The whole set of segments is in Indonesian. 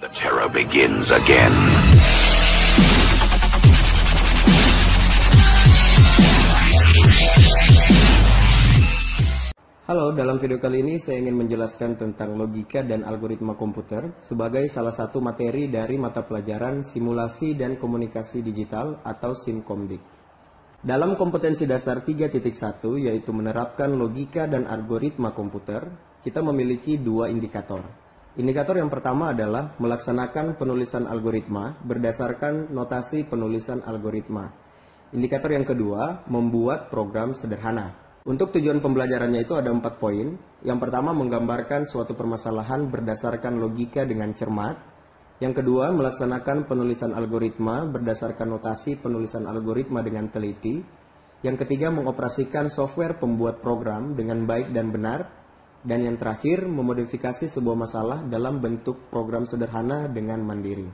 The terror begins again. Halo, dalam video kali ini saya ingin menjelaskan tentang logika dan algoritma komputer sebagai salah satu materi dari mata pelajaran Simulasi dan Komunikasi Digital atau SIMKOMDIK. Dalam kompetensi dasar 3.1 yaitu menerapkan logika dan algoritma komputer, kita memiliki dua indikator. Indikator yang pertama adalah melaksanakan penulisan algoritma berdasarkan notasi penulisan algoritma. Indikator yang kedua, membuat program sederhana. Untuk tujuan pembelajarannya itu ada 4 poin. Yang pertama, menggambarkan suatu permasalahan berdasarkan logika dengan cermat. Yang kedua, melaksanakan penulisan algoritma berdasarkan notasi penulisan algoritma dengan teliti. Yang ketiga, mengoperasikan software pembuat program dengan baik dan benar. Dan yang terakhir, memodifikasi sebuah masalah dalam bentuk program sederhana dengan mandiri.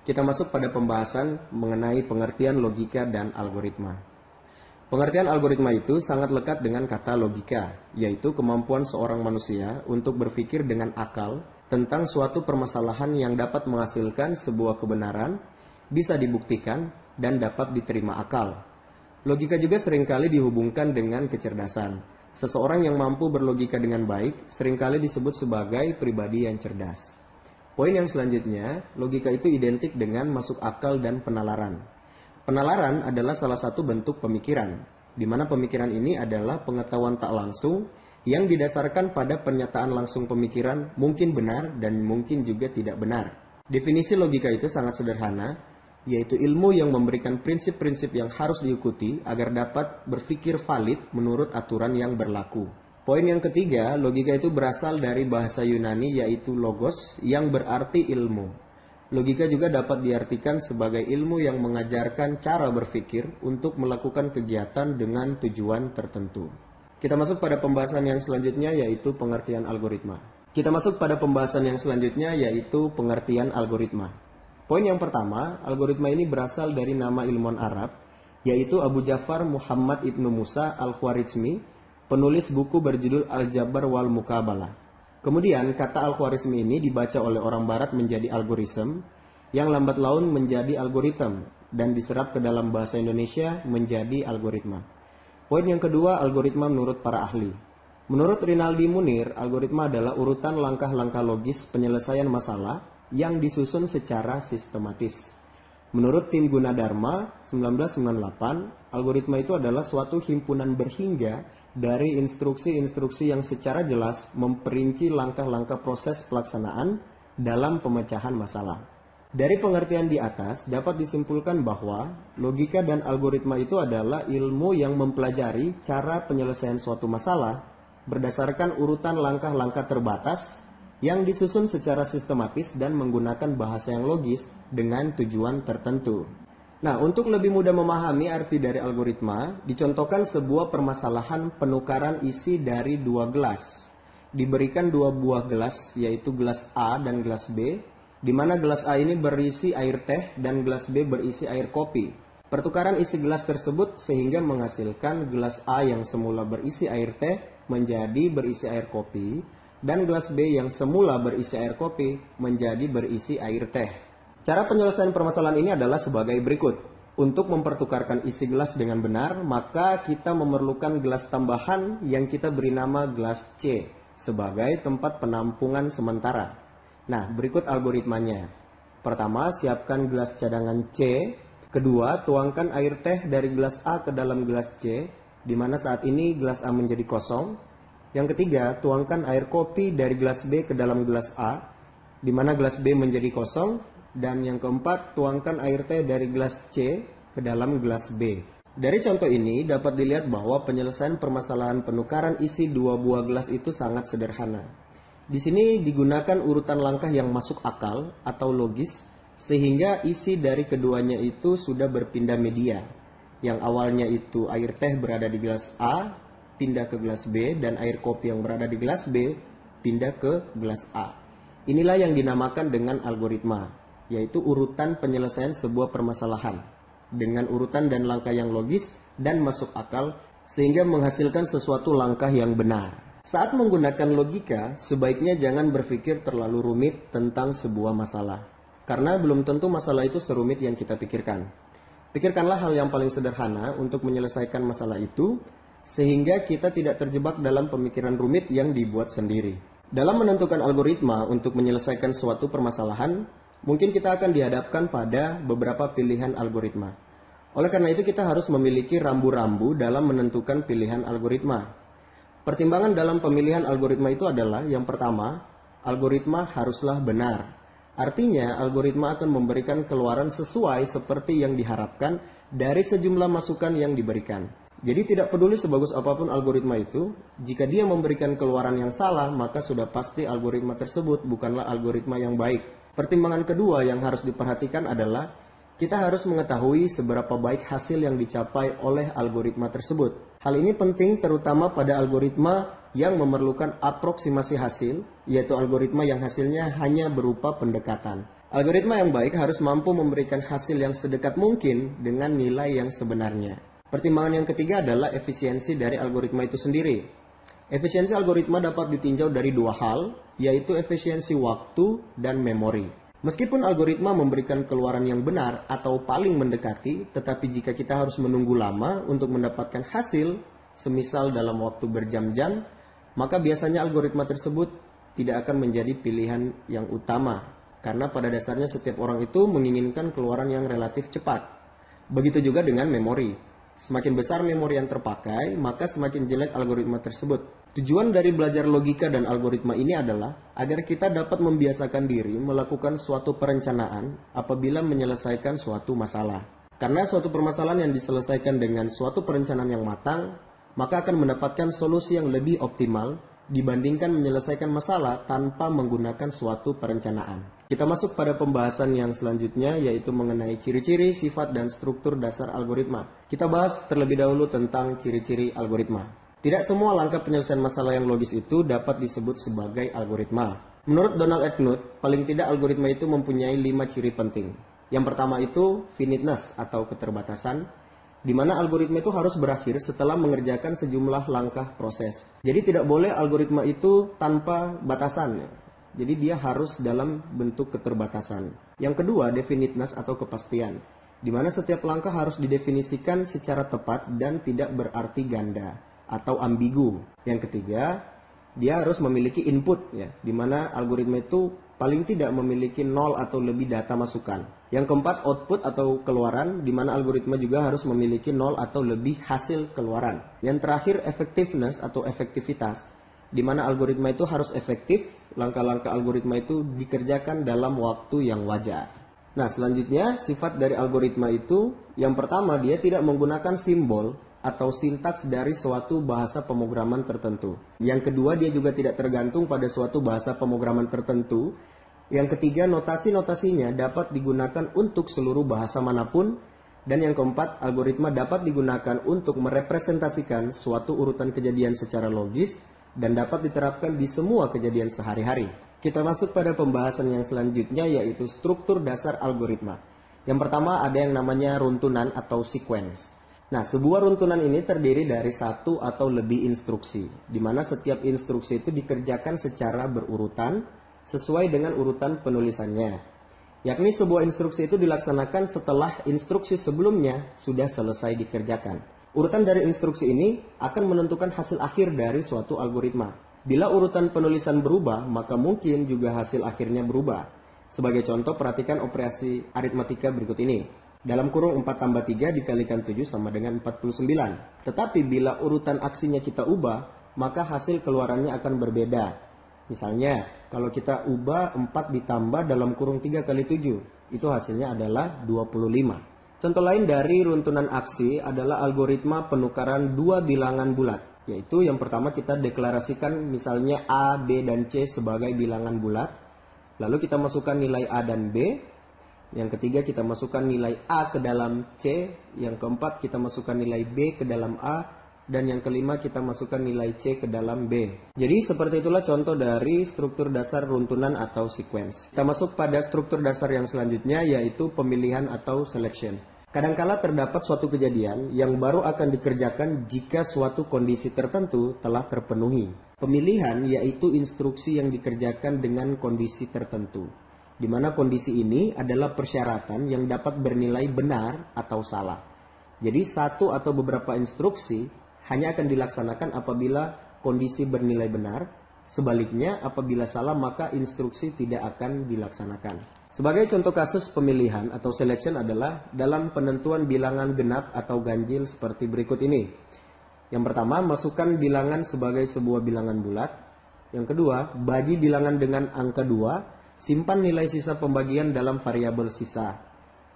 Kita masuk pada pembahasan mengenai pengertian logika dan algoritma. Pengertian algoritma itu sangat lekat dengan kata logika, yaitu kemampuan seorang manusia untuk berpikir dengan akal tentang suatu permasalahan yang dapat menghasilkan sebuah kebenaran, bisa dibuktikan, dan dapat diterima akal. Logika juga seringkali dihubungkan dengan kecerdasan. Seseorang yang mampu berlogika dengan baik seringkali disebut sebagai pribadi yang cerdas. Poin yang selanjutnya, logika itu identik dengan masuk akal dan penalaran. Penalaran adalah salah satu bentuk pemikiran, di mana pemikiran ini adalah pengetahuan tak langsung yang didasarkan pada pernyataan langsung pemikiran mungkin benar dan mungkin juga tidak benar. Definisi logika itu sangat sederhana, yaitu ilmu yang memberikan prinsip-prinsip yang harus diikuti agar dapat berpikir valid menurut aturan yang berlaku. Poin yang ketiga, logika itu berasal dari bahasa Yunani yaitu logos yang berarti ilmu. Logika juga dapat diartikan sebagai ilmu yang mengajarkan cara berpikir untuk melakukan kegiatan dengan tujuan tertentu. Kita masuk pada pembahasan yang selanjutnya yaitu pengertian algoritma. Poin yang pertama, algoritma ini berasal dari nama ilmuwan Arab, yaitu Abu Ja'far Muhammad Ibnu Musa Al-Khwarizmi, penulis buku berjudul Al-Jabar wal Muqabalah. Kemudian, kata Al-Khwarizmi ini dibaca oleh orang barat menjadi algoritm, yang lambat laun menjadi algoritm, dan diserap ke dalam bahasa Indonesia menjadi algoritma. Poin yang kedua, algoritma menurut para ahli. Menurut Rinaldi Munir, algoritma adalah urutan langkah-langkah logis penyelesaian masalah yang disusun secara sistematis. Menurut tim Gunadarma 1998, algoritma itu adalah suatu himpunan berhingga dari instruksi-instruksi yang secara jelas memperinci langkah-langkah proses pelaksanaan dalam pemecahan masalah. Dari pengertian di atas dapat disimpulkan bahwa logika dan algoritma itu adalah ilmu yang mempelajari cara penyelesaian suatu masalah berdasarkan urutan langkah-langkah terbatas yang disusun secara sistematis dan menggunakan bahasa yang logis dengan tujuan tertentu. Nah, untuk lebih mudah memahami arti dari algoritma, dicontohkan sebuah permasalahan penukaran isi dari dua gelas. Diberikan dua buah gelas, yaitu gelas A dan gelas B, di mana gelas A ini berisi air teh dan gelas B berisi air kopi. Pertukaran isi gelas tersebut sehingga menghasilkan gelas A yang semula berisi air teh menjadi berisi air kopi, dan gelas B yang semula berisi air kopi menjadi berisi air teh. Cara penyelesaian permasalahan ini adalah sebagai berikut. Untuk mempertukarkan isi gelas dengan benar, maka kita memerlukan gelas tambahan yang kita beri nama gelas C sebagai tempat penampungan sementara. Nah, berikut algoritmanya. Pertama, siapkan gelas cadangan C. Kedua, tuangkan air teh dari gelas A ke dalam gelas C, di mana saat ini gelas A menjadi kosong. Yang ketiga, tuangkan air kopi dari gelas B ke dalam gelas A, di mana gelas B menjadi kosong. Dan yang keempat, tuangkan air teh dari gelas C ke dalam gelas B. Dari contoh ini dapat dilihat bahwa penyelesaian permasalahan penukaran isi dua buah gelas itu sangat sederhana. Di sini digunakan urutan langkah yang masuk akal atau logis, sehingga isi dari keduanya itu sudah berpindah media. Yang awalnya itu air teh berada di gelas A, pindah ke gelas B, dan air kopi yang berada di gelas B, pindah ke gelas A. Inilah yang dinamakan dengan algoritma, yaitu urutan penyelesaian sebuah permasalahan dengan urutan dan langkah yang logis dan masuk akal sehingga menghasilkan sesuatu langkah yang benar. Saat menggunakan logika, sebaiknya jangan berpikir terlalu rumit tentang sebuah masalah. Karena belum tentu masalah itu serumit yang kita pikirkan. Pikirkanlah hal yang paling sederhana untuk menyelesaikan masalah itu, sehingga kita tidak terjebak dalam pemikiran rumit yang dibuat sendiri. Dalam menentukan algoritma untuk menyelesaikan suatu permasalahan, mungkin kita akan dihadapkan pada beberapa pilihan algoritma. Oleh karena itu kita harus memiliki rambu-rambu dalam menentukan pilihan algoritma. Pertimbangan dalam pemilihan algoritma itu adalah, yang pertama, algoritma haruslah benar. Artinya, algoritma akan memberikan keluaran sesuai seperti yang diharapkan dari sejumlah masukan yang diberikan. Jadi tidak peduli sebagus apapun algoritma itu, jika dia memberikan keluaran yang salah, maka sudah pasti algoritma tersebut bukanlah algoritma yang baik. Pertimbangan kedua yang harus diperhatikan adalah, kita harus mengetahui seberapa baik hasil yang dicapai oleh algoritma tersebut. Hal ini penting terutama pada algoritma yang memerlukan aproksimasi hasil, yaitu algoritma yang hasilnya hanya berupa pendekatan. Algoritma yang baik harus mampu memberikan hasil yang sedekat mungkin dengan nilai yang sebenarnya. Pertimbangan yang ketiga adalah efisiensi dari algoritma itu sendiri. Efisiensi algoritma dapat ditinjau dari dua hal, yaitu efisiensi waktu dan memori. Meskipun algoritma memberikan keluaran yang benar atau paling mendekati, tetapi jika kita harus menunggu lama untuk mendapatkan hasil, semisal dalam waktu berjam-jam, maka biasanya algoritma tersebut tidak akan menjadi pilihan yang utama. Karena pada dasarnya setiap orang itu menginginkan keluaran yang relatif cepat. Begitu juga dengan memori. Semakin besar memori yang terpakai, maka semakin jelek algoritma tersebut. Tujuan dari belajar logika dan algoritma ini adalah agar kita dapat membiasakan diri melakukan suatu perencanaan apabila menyelesaikan suatu masalah. Karena suatu permasalahan yang diselesaikan dengan suatu perencanaan yang matang, maka akan mendapatkan solusi yang lebih optimal dibandingkan menyelesaikan masalah tanpa menggunakan suatu perencanaan. Kita masuk pada pembahasan yang selanjutnya, yaitu mengenai ciri-ciri, sifat, dan struktur dasar algoritma. Kita bahas terlebih dahulu tentang ciri-ciri algoritma. Tidak semua langkah penyelesaian masalah yang logis itu dapat disebut sebagai algoritma. Menurut Donald E. Knuth, paling tidak algoritma itu mempunyai 5 ciri penting. Yang pertama itu finiteness atau keterbatasan, di mana algoritma itu harus berakhir setelah mengerjakan sejumlah langkah proses. Jadi tidak boleh algoritma itu tanpa batasan. Jadi dia harus dalam bentuk keterbatasan. Yang kedua, definiteness atau kepastian, di mana setiap langkah harus didefinisikan secara tepat dan tidak berarti ganda atau ambigu. Yang ketiga, dia harus memiliki input, di mana algoritma itu paling tidak memiliki 0 atau lebih data masukan. Yang keempat, output atau keluaran, di mana algoritma juga harus memiliki 0 atau lebih hasil keluaran. Yang terakhir, effectiveness atau efektivitas, di mana algoritma itu harus efektif, langkah-langkah algoritma itu dikerjakan dalam waktu yang wajar. Nah, selanjutnya sifat dari algoritma itu, yang pertama, dia tidak menggunakan simbol atau sintaks dari suatu bahasa pemrograman tertentu. Yang kedua, dia juga tidak tergantung pada suatu bahasa pemrograman tertentu. Yang ketiga, notasi-notasinya dapat digunakan untuk seluruh bahasa manapun. Dan yang keempat, algoritma dapat digunakan untuk merepresentasikan suatu urutan kejadian secara logis dan dapat diterapkan di semua kejadian sehari-hari. Kita masuk pada pembahasan yang selanjutnya, yaitu struktur dasar algoritma. Yang pertama, ada yang namanya runtunan atau sequence. Nah, sebuah runtunan ini terdiri dari satu atau lebih instruksi, di mana setiap instruksi itu dikerjakan secara berurutan sesuai dengan urutan penulisannya. Yakni sebuah instruksi itu dilaksanakan setelah instruksi sebelumnya sudah selesai dikerjakan. Urutan dari instruksi ini akan menentukan hasil akhir dari suatu algoritma. Bila urutan penulisan berubah, maka mungkin juga hasil akhirnya berubah. Sebagai contoh, perhatikan operasi aritmatika berikut ini. Dalam kurung 4 tambah 3 dikalikan 7 sama dengan 49. Tetapi bila urutan aksinya kita ubah, maka hasil keluarannya akan berbeda. Misalnya, kalau kita ubah 4 ditambah dalam kurung 3 kali 7, itu hasilnya adalah 25. Contoh lain dari runtunan aksi adalah algoritma penukaran dua bilangan bulat. Yaitu yang pertama kita deklarasikan misalnya A, B, dan C sebagai bilangan bulat. Lalu kita masukkan nilai A dan B. Yang ketiga kita masukkan nilai A ke dalam C. Yang keempat kita masukkan nilai B ke dalam A. Dan yang kelima kita masukkan nilai C ke dalam B. Jadi seperti itulah contoh dari struktur dasar runtunan atau sequence. Kita masuk pada struktur dasar yang selanjutnya, yaitu pemilihan atau selection. Kadangkala terdapat suatu kejadian yang baru akan dikerjakan jika suatu kondisi tertentu telah terpenuhi. Pemilihan yaitu instruksi yang dikerjakan dengan kondisi tertentu, di mana kondisi ini adalah persyaratan yang dapat bernilai benar atau salah. Jadi satu atau beberapa instruksi hanya akan dilaksanakan apabila kondisi bernilai benar, sebaliknya apabila salah maka instruksi tidak akan dilaksanakan. Sebagai contoh kasus pemilihan atau selection adalah dalam penentuan bilangan genap atau ganjil seperti berikut ini. Yang pertama, masukkan bilangan sebagai sebuah bilangan bulat. Yang kedua, bagi bilangan dengan angka 2, simpan nilai sisa pembagian dalam variabel sisa.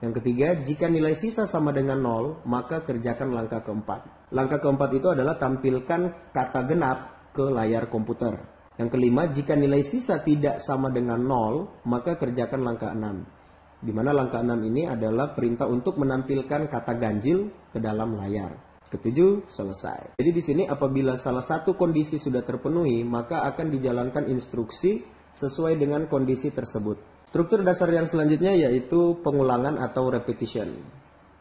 Yang ketiga, jika nilai sisa sama dengan 0, maka kerjakan langkah keempat. Langkah keempat itu adalah tampilkan kata genap ke layar komputer. Yang kelima, jika nilai sisa tidak sama dengan 0, maka kerjakan langkah 6. Di mana langkah 6 ini adalah perintah untuk menampilkan kata ganjil ke dalam layar. Ketujuh, selesai. Jadi di sini apabila salah satu kondisi sudah terpenuhi, maka akan dijalankan instruksi sesuai dengan kondisi tersebut. Struktur dasar yang selanjutnya yaitu pengulangan atau repetition.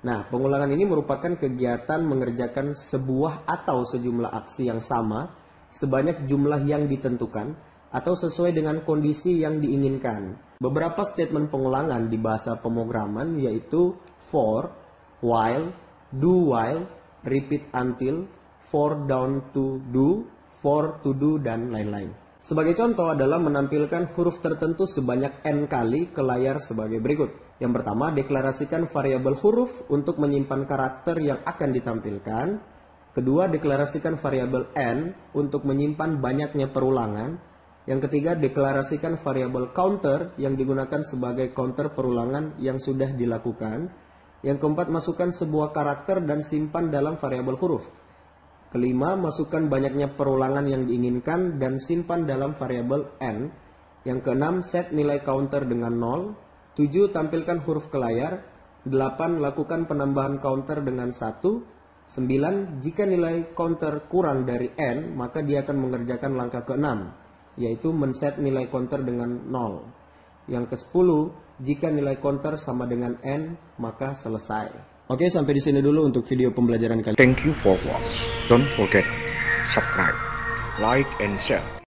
Nah, pengulangan ini merupakan kegiatan mengerjakan sebuah atau sejumlah aksi yang sama sebanyak jumlah yang ditentukan atau sesuai dengan kondisi yang diinginkan. Beberapa statement pengulangan di bahasa pemrograman yaitu for, while, do while, repeat until, for down to do, for to do, dan lain-lain. Sebagai contoh adalah menampilkan huruf tertentu sebanyak n kali ke layar sebagai berikut. Yang pertama, deklarasikan variabel huruf untuk menyimpan karakter yang akan ditampilkan. Kedua, deklarasikan variabel n untuk menyimpan banyaknya perulangan. Yang ketiga, deklarasikan variabel counter yang digunakan sebagai counter perulangan yang sudah dilakukan. Yang keempat, masukkan sebuah karakter dan simpan dalam variabel huruf. Kelima, masukkan banyaknya perulangan yang diinginkan dan simpan dalam variabel n. Yang keenam, set nilai counter dengan 0. 7, tampilkan huruf ke layar. 8, lakukan penambahan counter dengan 1. 9, jika nilai counter kurang dari n, maka dia akan mengerjakan langkah ke-6, yaitu men-set nilai counter dengan 0. Yang ke-10, jika nilai counter sama dengan n, maka selesai. Oke, sampai di sini dulu untuk video pembelajaran kali ini. Thank you for watching. Don't forget subscribe, like, and share.